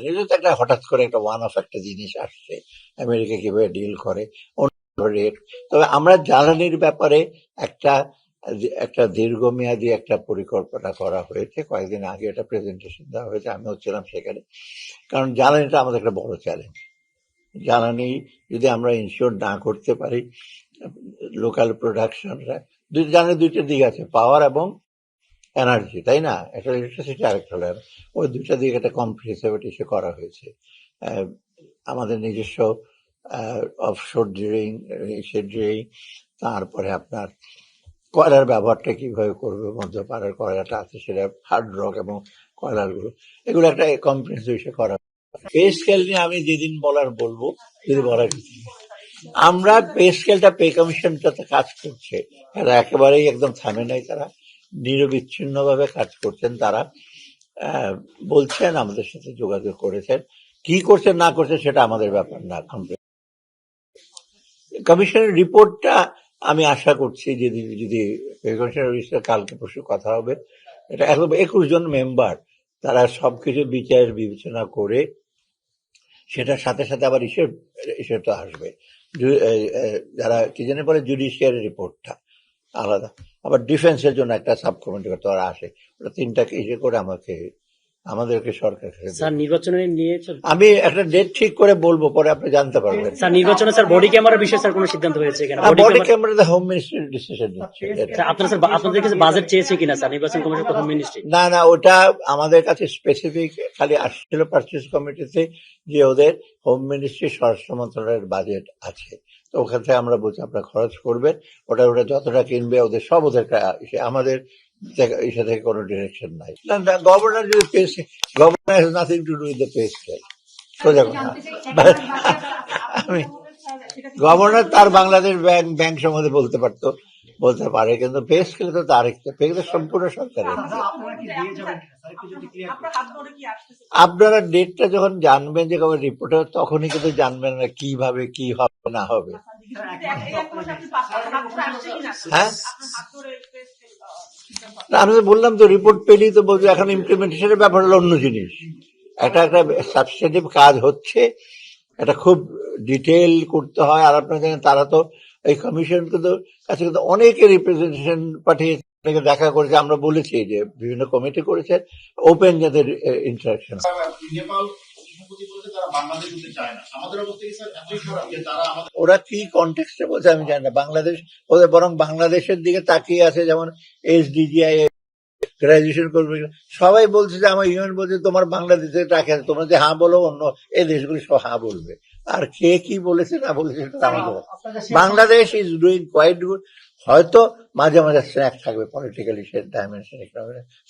এটা তো একটা হঠাৎ করে একটা ওয়ান অফ একটা জিনিস আসছে, আমেরিকা কিভাবে ডিল করে রেট। তবে আমরা জ্বালানির ব্যাপারে একটা একটা দীর্ঘমেয়াদী একটা পরিকল্পনা করা হয়েছে, কয়েকদিন আগে একটা প্রেজেন্টেশন দেওয়া হয়েছে, আমিও ছিলাম সেখানে। কারণ জ্বালানিটা আমাদের একটা বড় চ্যালেঞ্জ। জ্বালানি যদি আমরা ইনশিওর না করতে পারি, লোকাল প্রোডাকশনরা জ্বালানির দুইটা দিক আছে, পাওয়ার এবং এনার্জি, তাই না? একটা ইলেকট্রিসিটি, আরেকটা হলো ওই দুইটা দিক একটা কম্প্রিহেন্সিভ ইস্যু করা হয়েছে। আমাদের নিজস্ব অফশোর ড্রিলিং, তারপরে আপনার কয়লার ব্যবহারটা কিভাবে করবে, মধ্যপাড়ার কয়লাটা আছে সেটা হার্ড রক এবং কয়লার গুলো, এগুলো একটা কম্প্রিহেন্সিভ ইস্যু করা। পে স্কেল নিয়ে আমি যেদিন বলার বলবো, যদি বলার আমরা পে স্কেলটা, পে কমিশনটাতে কাজ করছে, তারা একেবারেই একদম থামে নাই, তারা নিরবিচ্ছিন্ন ভাবে কাজ করছেন। তারা বলছেন, আমাদের সাথে যোগাযোগ করেছেন, কি করছেন না করছেন সেটা আমাদের ব্যাপার না। কমিশনের রিপোর্টটা আমি আশা করছি যদি কমিশনের কালকে পরশু কথা হবে, এটা 21 জন মেম্বার, তারা সবকিছু বিচার বিবেচনা করে সেটার সাথে সাথে আবার ইস্যুটা আসবে, যারা কি জানে বলে জুডিশিয়ারি রিপোর্টটা আলাদা, আবার ডিফেন্সের জন্য একটা সাব কমিটি করতে ওরা আসে, ওরা তিনটাকে ইস্যু করে আমাদেরকে সরকার। স্যার নির্বাচনে নিয়ে আমি একটা ডেট ঠিক করে বলবো, পরে আপনি জানতে পারবেন। স্যার নির্বাচনে স্যার বডি ক্যামেরার বিষয়ে স্যার কোনো সিদ্ধান্ত হয়েছে কিনা? Body camera home ministry decision নিচ্ছে। আপনারা স্যার আপনাদের কাছে বাজেট চেয়েছে কিনা স্যার নির্বাচন কমিশন, হোম মিনিস্ট্রি? না, ওটা আমাদের কাছে স্পেসিফিক খালি আসছিল পারচেজ কমিটিতে, যে ওদের হোম মিনিস্ট্রি, স্বরাষ্ট্র মন্ত্রণালয়ের বাজেট আছে, তো ওখান থেকে আমরা বলছি আপনারা খরচ করবেন, ওটা যতটা কিনবে ওদের সব ওদের, আমাদের ইসে থেকে কোনো ডিরেকশন নাই। গভর্নর যদি governor has nothing to do with the pay scale, সোজা কথা। আমি গভর্নর তার বাংলাদেশ ব্যাংক সম্বন্ধে বলতে পারে, কিন্তু পে স্কেলে তো তার পে সম্পূর্ণ সরকারের। আপনারা ডেটটা যখন জানবেন, যে কবে রিপোর্ট হবে, তখনই কিন্তু জানবেন না কিভাবে কি হবে না হবে। হ্যাঁ, আমি তো বললাম তো, রিপোর্ট পেলেই তো বলবো। এখন ইমপ্লিমেন্টেশনের ব্যাপার হলো অন্য জিনিস, একটা সাবস্টেটিভ কাজ হচ্ছে, এটা খুব ডিটেল করতে হয়। আর আপনারা জানেন, তারা তো এই কমিশন কাছে কিন্তু অনেকে রিপ্রেজেন্টেশন পাঠিয়েছে, অনেকে দেখা করেছে। আমরা বলেছি যে বিভিন্ন কমিটি করেছে, ওপেন যাদের ইন্টারাকশন। ওরা কি কনটেক্সটে বলছে আমি জানি না, বাংলাদেশ ওদের বরং বাংলাদেশের দিকে তাকিয়ে আছে, যেমন এসডিজিআই গ্রাজুয়েশন করবে, সবাই বলছে যে আমার ইউনিয়ন বলছে তোমার বাংলাদেশে তাকে আছে, তোমরা যে হ্যাঁ বলো, অন্য এই দেশগুলি সব হ্যাঁ বলবে। আর কে কি বলেছে না বলেছে আমাদের, Bangladesh is doing quite good. হয়তো মাঝে মাঝে স্ন্যাক থাকবে, পলিটিক্যালি সে ডাইমেনশন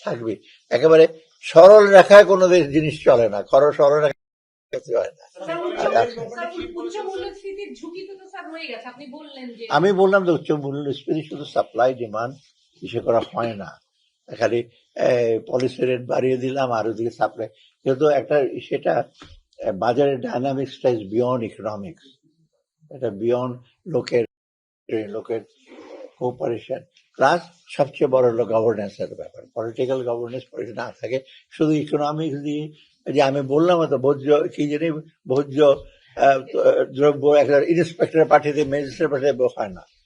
থাকবে, একেবারে সরল রেখায় কোনো জিনিস চলে না, সরল রেখা হয় না। আমি বললাম যে উচ্চ মূল্যস্ফীতি শুধু সাপ্লাই ডিমান্ড ইসে করা হয় না, খালি পলিসি রেট বাড়িয়ে দিলাম আর ওদিকে সাপ্লাই, যেহেতু একটা সেটা বাজারের ডাইনামিক্সটা ইজ বিয়ন্ড ইকোনমিক্স, এটা বিয়ন্ড লোকের কোঅপারেশন, প্লাস সবচেয়ে বড় হলো গভর্নেন্সের ব্যাপার। পলিটিক্যাল গভর্নেন্স না থাকে, শুধু ইকোনমিক্স দিয়ে, যে আমি বললাম তো ভোজ্য কি জানি, ভোজ্য দ্রব্য একটা ইন্সপেক্টর পাঠিয়ে দিয়ে ম্যাজিস্ট্রেট পাঠিয়ে হয় না,